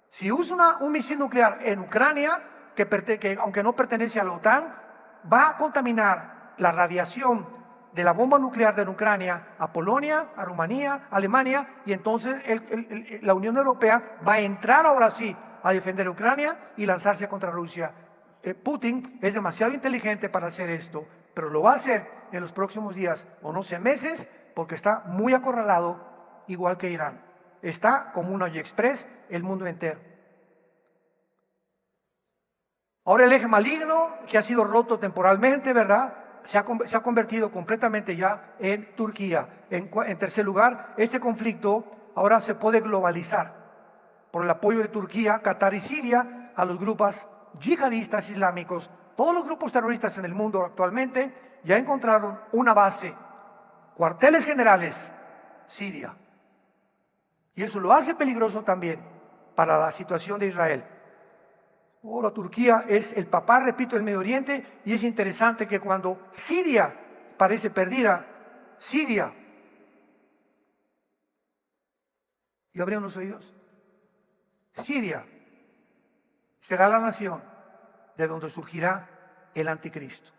S1: Si usa un misil nuclear en Ucrania, que aunque no pertenece a la OTAN, va a contaminar la radiación de la bomba nuclear de Ucrania a Polonia, a Rumanía, a Alemania, y entonces la Unión Europea va a entrar ahora sí a defender a Ucrania y lanzarse contra Rusia. Putin es demasiado inteligente para hacer esto, pero lo va a hacer en los próximos días o no sé meses, porque está muy acorralado, igual que Irán. Está como un AliExpress el mundo entero. Ahora el eje maligno, que ha sido roto temporalmente, ¿verdad? se ha convertido completamente ya en Turquía. En tercer lugar, este conflicto ahora se puede globalizar por el apoyo de Turquía, Qatar y Siria a los grupos yihadistas islámicos. Todos los grupos terroristas en el mundo actualmente ya encontraron una base, cuarteles generales, Siria. Y eso lo hace peligroso también para la situación de Israel. Ahora Turquía es el papá, repito, del Medio Oriente, y es interesante que cuando Siria parece perdida, Siria, ¿y abrieron los oídos? Siria será la nación de donde surgirá el anticristo.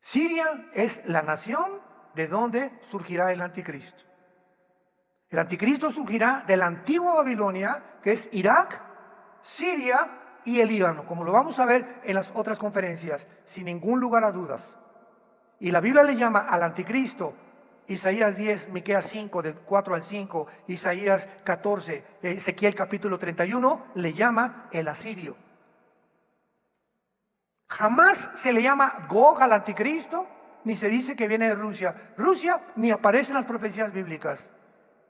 S1: Siria es la nación de donde surgirá el anticristo. El anticristo surgirá de la antigua Babilonia, que es Irak, Siria y el Líbano, como lo vamos a ver en las otras conferencias, sin ningún lugar a dudas. Y la Biblia le llama al anticristo, Isaías 10, Miqueas 5, del 4 al 5, Isaías 14, Ezequiel capítulo 31, le llama el asirio. Jamás se le llama Gog al anticristo, ni se dice que viene de Rusia. Rusia ni aparece en las profecías bíblicas.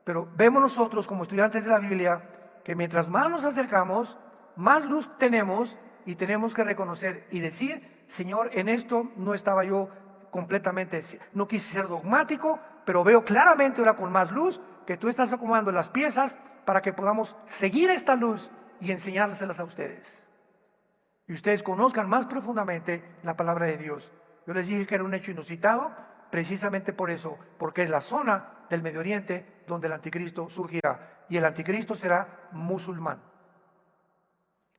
S1: Pero vemos nosotros como estudiantes de la Biblia que mientras más nos acercamos, más luz tenemos y tenemos que reconocer y decir, Señor, en esto no estaba yo completamente, no quise ser dogmático, pero veo claramente ahora con más luz que tú estás acomodando las piezas para que podamos seguir esta luz y enseñárselas a ustedes. Y ustedes conozcan más profundamente la palabra de Dios. Yo les dije que era un hecho inusitado, precisamente por eso, porque es la zona del Medio Oriente donde el anticristo surgirá. Y el anticristo será musulmán.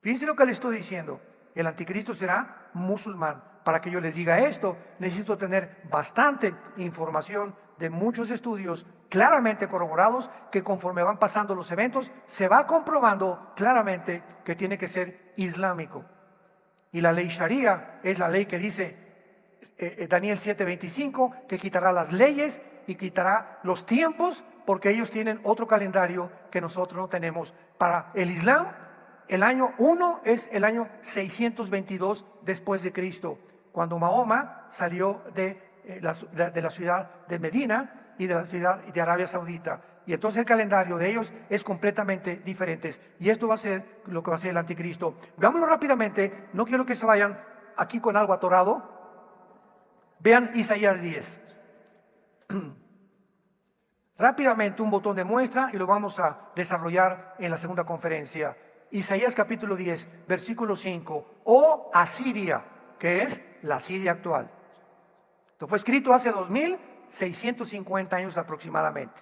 S1: Fíjense lo que le estoy diciendo. El anticristo será musulmán. Para que yo les diga esto, necesito tener bastante información de muchos estudios claramente corroborados que conforme van pasando los eventos, se va comprobando claramente que tiene que ser islámico. Y la ley Sharia es la ley que dice Daniel 7:25, que quitará las leyes y quitará los tiempos, porque ellos tienen otro calendario que nosotros no tenemos. Para el Islam, el año 1 es el año 622 después de Cristo, cuando Mahoma salió de la ciudad de Medina y de la ciudad de Arabia Saudita. Y entonces el calendario de ellos es completamente diferente. Y esto va a ser lo que va a ser el anticristo. Veámoslo rápidamente, no quiero que se vayan aquí con algo atorado. Vean Isaías 10. Rápidamente un botón de muestra y lo vamos a desarrollar en la segunda conferencia. Isaías capítulo 10, versículo 5. Oh Asiria, que es la Siria actual. Esto fue escrito hace 2650 años aproximadamente.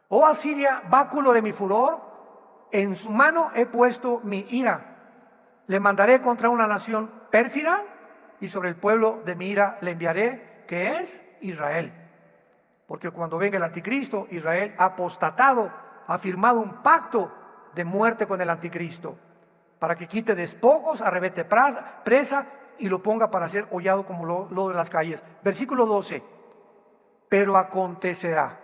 S1: Oh Asiria, báculo de mi furor, en su mano he puesto mi ira. Le mandaré contra una nación pérfida y sobre el pueblo de mi ira le enviaré, que es Israel. Porque cuando venga el anticristo, Israel ha apostatado, ha firmado un pacto de muerte con el anticristo, para que quite despojos, arrebete presa y lo ponga para ser hollado como lodo de las calles. Versículo 12. Pero acontecerá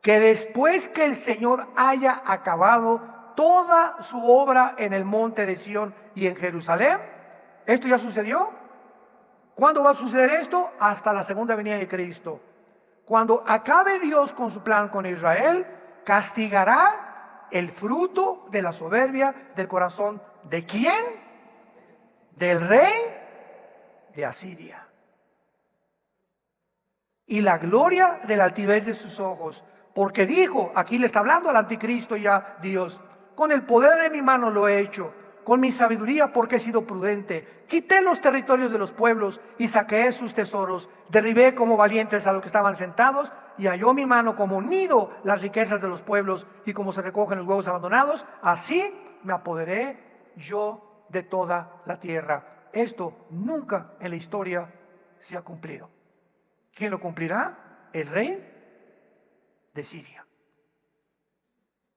S1: que después que el Señor haya acabado toda su obra en el monte de Sión y en Jerusalén, ¿esto ya sucedió? ¿Cuándo va a suceder esto? Hasta la segunda venida de Cristo. Cuando acabe Dios con su plan con Israel, castigará el fruto de la soberbia del corazón. ¿De quién? Del rey de Asiria. Y la gloria de la altivez de sus ojos. Porque dijo, aquí le está hablando al anticristo ya Dios, con el poder de mi mano lo he hecho, con mi sabiduría porque he sido prudente. Quité los territorios de los pueblos y saqué sus tesoros. Derribé como valientes a los que estaban sentados y halló mi mano como nido las riquezas de los pueblos y como se recogen los huevos abandonados. Así me apoderé yo de toda la tierra. Esto nunca en la historia se ha cumplido. ¿Quién lo cumplirá? El rey de Siria,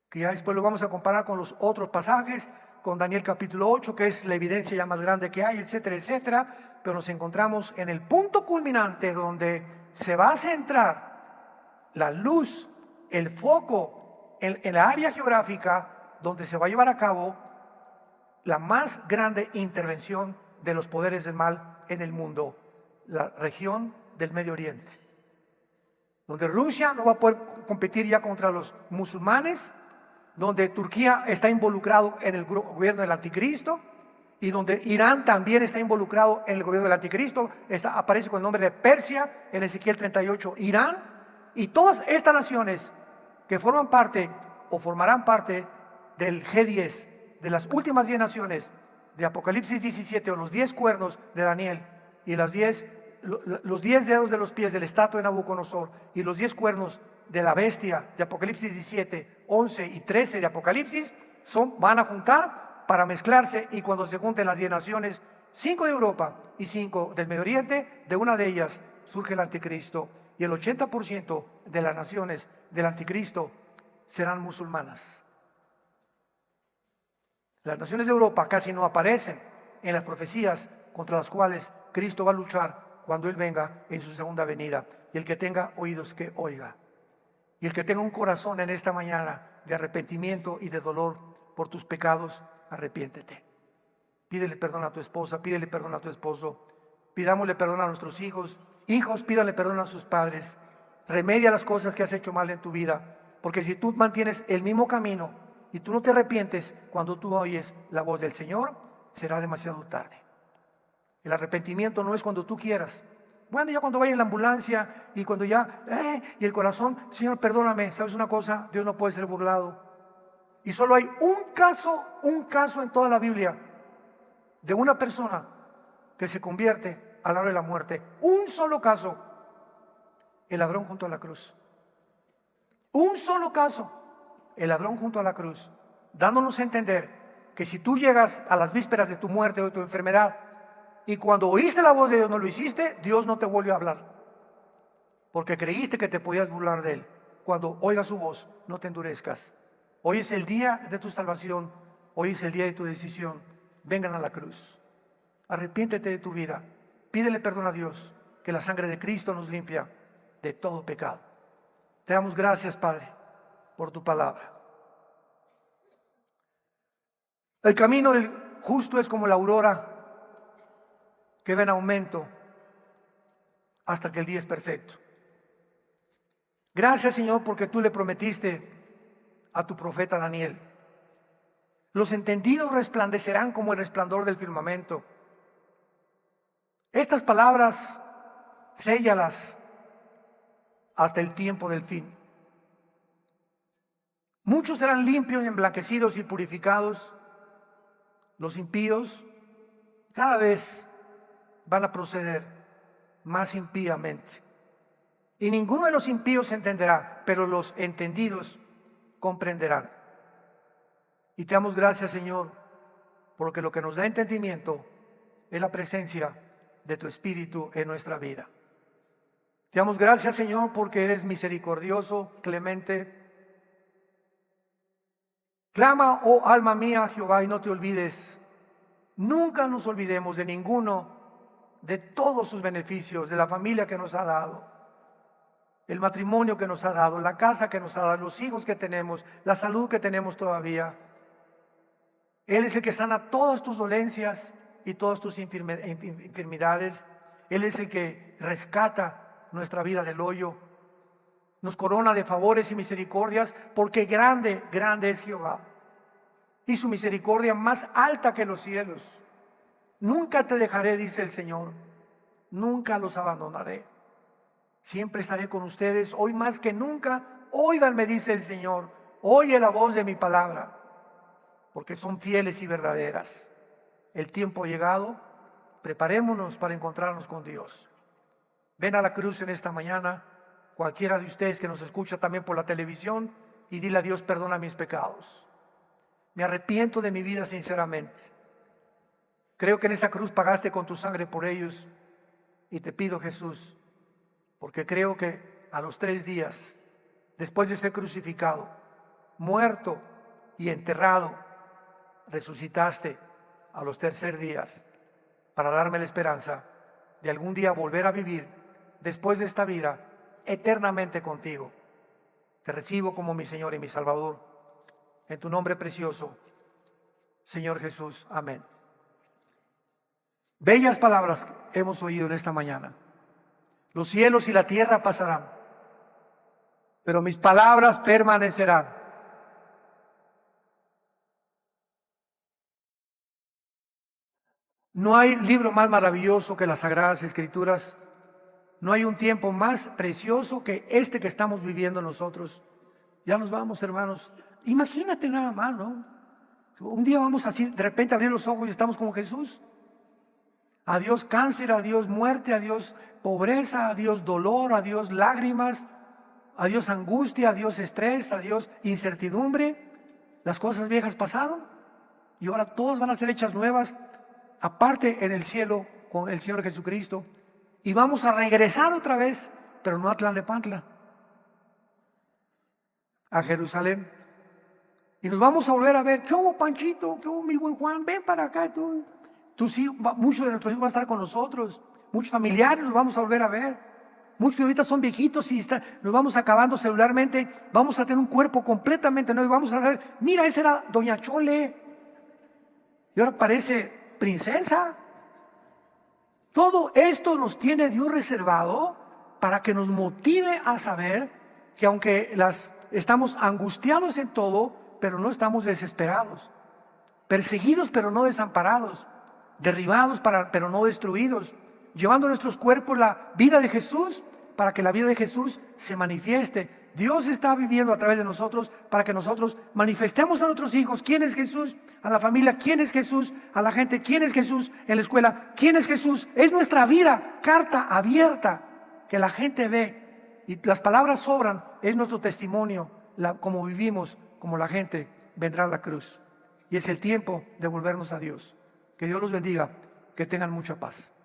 S1: que ya después lo vamos a comparar con los otros pasajes, con Daniel capítulo 8, que es la evidencia ya más grande que hay, etcétera, etcétera. Pero nos encontramos en el punto culminante donde se va a centrar la luz, el foco en la área geográfica donde se va a llevar a cabo la más grande intervención de los poderes del mal en el mundo, la región del Medio Oriente, donde Rusia no va a poder competir ya contra los musulmanes, donde Turquía está involucrado en el gobierno del anticristo, y donde Irán también está involucrado en el gobierno del anticristo. Aparece con el nombre de Persia en Ezequiel 38, Irán, y todas estas naciones que forman parte o formarán parte del G10, de las últimas 10 naciones de Apocalipsis 17, o los 10 cuernos de Daniel, y los 10 dedos de los pies de la estatua de Nabucodonosor, y los 10 cuernos de la bestia de Apocalipsis 17, 11 y 13 de Apocalipsis, van a juntar para mezclarse, y cuando se junten las 10 naciones, 5 de Europa y 5 del Medio Oriente, de una de ellas surge el anticristo, y el 80% de las naciones del anticristo serán musulmanas. Las naciones de Europa casi no aparecen en las profecías contra las cuales Cristo va a luchar cuando Él venga en su segunda venida. Y el que tenga oídos, que oiga. Y el que tenga un corazón en esta mañana de arrepentimiento y de dolor por tus pecados, arrepiéntete. Pídele perdón a tu esposa, pídele perdón a tu esposo, pidámosle perdón a nuestros hijos. Hijos, pídale perdón a sus padres. Remedia las cosas que has hecho mal en tu vida, porque si tú mantienes el mismo camino y tú no te arrepientes cuando tú oyes la voz del Señor, será demasiado tarde. El arrepentimiento no es cuando tú quieras. Bueno, ya cuando vaya en la ambulancia y cuando ya, y el corazón, Señor, perdóname. ¿Sabes una cosa? Dios no puede ser burlado. Y solo hay un caso en toda la Biblia de una persona que se convierte a la hora de la muerte. Un solo caso. El ladrón junto a la cruz. Un solo caso. El ladrón junto a la cruz, dándonos a entender que si tú llegas a las vísperas de tu muerte o de tu enfermedad, y cuando oíste la voz de Dios no lo hiciste, Dios no te volvió a hablar, porque creíste que te podías burlar de Él. Cuando oigas su voz, no te endurezcas. Hoy es el día de tu salvación, hoy es el día de tu decisión. Vengan a la cruz, arrepiéntete de tu vida, pídele perdón a Dios, que la sangre de Cristo nos limpia de todo pecado. Te damos gracias, Padre, por tu palabra. El camino del justo es como la aurora que va en aumento hasta que el día es perfecto. Gracias, Señor, porque tú le prometiste a tu profeta Daniel: los entendidos resplandecerán como el resplandor del firmamento. Estas palabras, séllalas hasta el tiempo del fin. Muchos serán limpios, emblanquecidos y purificados. Los impíos cada vez van a proceder más impíamente. Y ninguno de los impíos entenderá, pero los entendidos comprenderán. Y te damos gracias, Señor, porque lo que nos da entendimiento es la presencia de tu Espíritu en nuestra vida. Te damos gracias, Señor, porque eres misericordioso, clemente. Clama, oh alma mía, a Jehová, y no te olvides. Nunca nos olvidemos de ninguno de todos sus beneficios, de la familia que nos ha dado, el matrimonio que nos ha dado, la casa que nos ha dado, los hijos que tenemos, la salud que tenemos todavía. Él es el que sana todas tus dolencias y todas tus enfermedades. Él es el que rescata nuestra vida del hoyo, nos corona de favores y misericordias, porque grande, grande es Jehová, y su misericordia más alta que los cielos. Nunca te dejaré, dice el Señor, nunca los abandonaré. Siempre estaré con ustedes, hoy más que nunca. Óiganme, dice el Señor, oye la voz de mi palabra, porque son fieles y verdaderas. El tiempo ha llegado, preparémonos para encontrarnos con Dios. Ven a la cruz en esta mañana, cualquiera de ustedes que nos escucha también por la televisión, y dile a Dios: perdona mis pecados. Me arrepiento de mi vida sinceramente. Creo que en esa cruz pagaste con tu sangre por ellos, y te pido, Jesús, porque creo que a los 3 días, después de ser crucificado, muerto y enterrado, resucitaste a los 3 días para darme la esperanza de algún día volver a vivir después de esta vida eternamente contigo. Te recibo como mi Señor y mi Salvador, en tu nombre precioso, Señor Jesús. Amén. Bellas palabras hemos oído en esta mañana. Los cielos y la tierra pasarán, pero mis palabras permanecerán. No hay libro más maravilloso que las Sagradas Escrituras. No hay un tiempo más precioso que este que estamos viviendo nosotros. Ya nos vamos, hermanos. Imagínate nada más, ¿no? Un día vamos así, de repente abrir los ojos y estamos como Jesús. Adiós cáncer, adiós muerte, adiós pobreza, adiós dolor, adiós lágrimas, adiós angustia, adiós estrés, adiós incertidumbre. Las cosas viejas pasaron y ahora todas van a ser hechas nuevas, aparte en el cielo con el Señor Jesucristo. Y vamos a regresar otra vez, pero no a Tlalnepantla, a Jerusalén. Y nos vamos a volver a ver. ¿Qué hubo, Panchito? ¿Qué hubo, mi buen Juan? Ven para acá. Tus hijos, muchos de nuestros hijos van a estar con nosotros. Muchos familiares nos vamos a volver a ver. Muchos que ahorita son viejitos y nos vamos acabando celularmente. Vamos a tener un cuerpo completamente nuevo. Y vamos a ver, mira, esa era Doña Chole. Y ahora parece princesa. Todo esto nos tiene Dios reservado para que nos motive a saber que aunque estamos angustiados en todo, pero no estamos desesperados, perseguidos pero no desamparados, derribados pero no destruidos, llevando a nuestros cuerpos la vida de Jesús para que la vida de Jesús se manifieste. Dios está viviendo a través de nosotros para que nosotros manifestemos a nuestros hijos quién es Jesús, a la familia quién es Jesús, a la gente quién es Jesús, en la escuela quién es Jesús. Es nuestra vida, carta abierta que la gente ve y las palabras sobran. Es nuestro testimonio, como vivimos, como la gente vendrá a la cruz. Y es el tiempo de volvernos a Dios. Que Dios los bendiga, que tengan mucha paz.